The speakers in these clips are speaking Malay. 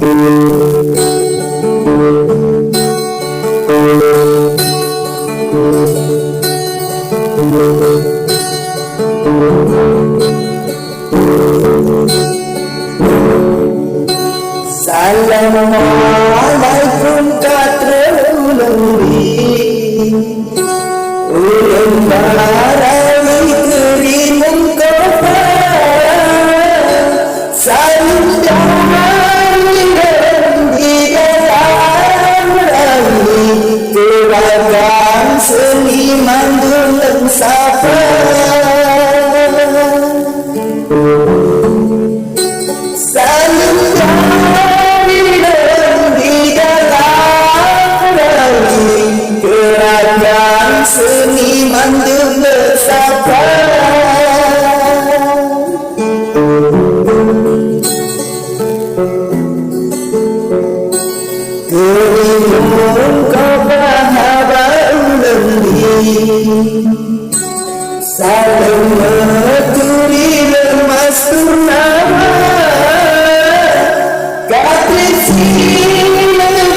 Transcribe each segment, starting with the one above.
Assalamualaikum katrulungi ulun barawi kerimun kopa saling damai dan di dalam rawi keragam seniman dulang sapa saling damai di dalam rawi keragam seniman dulang sapa kerimun kopa saling meturi lemas purnama katrisi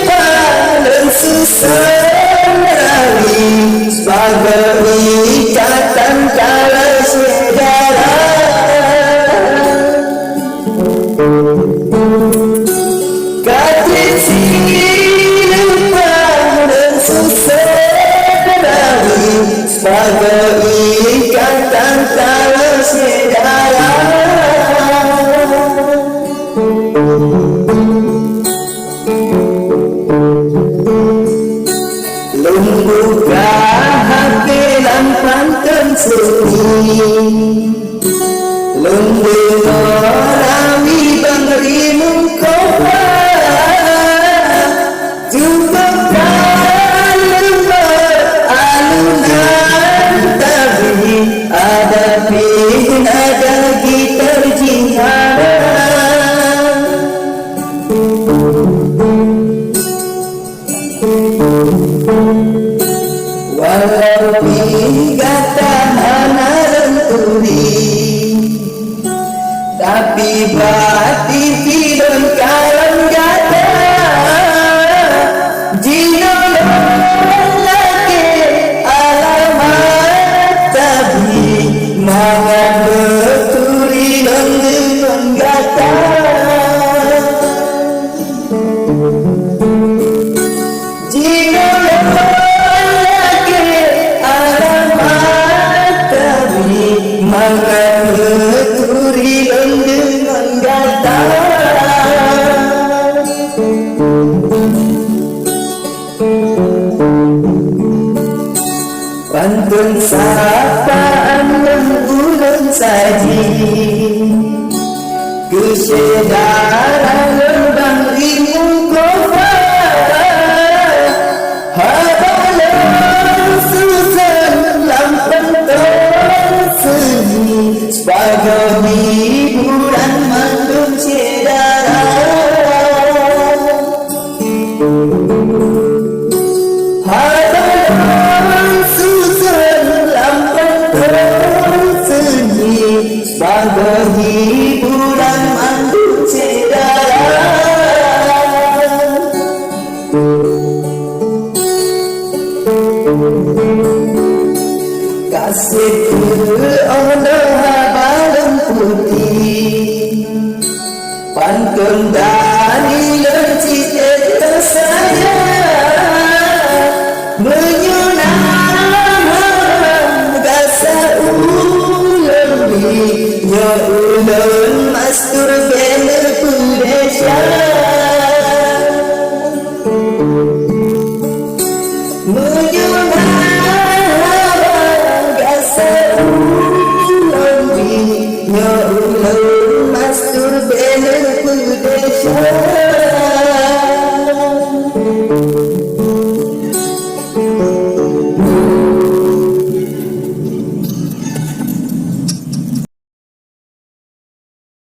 paling susah lagi sebagai ikatan kala saudara katrisi paling susah lagi sebagai ikatan kala saudara Lumbuhka hati lampankan sunyi Lumbuh rawi bangrimun kopa Jumpakan lembut alunan tabi Ada pin ada gitar jihara walau kata hana lenturi tapi bati tidak kalam gata jino lelaki alamat tapi mangan beturi dengan gata jino makan beturi dengan gata pantun sapaan bulan saji kesedaran lembang rimun kopa habalan susan lampan seni sebagai hiburan mandung saudara hadapan susun lampan seni sebagai hiburan mandung saudara kasih Allah balang putih pantun dari lecit saya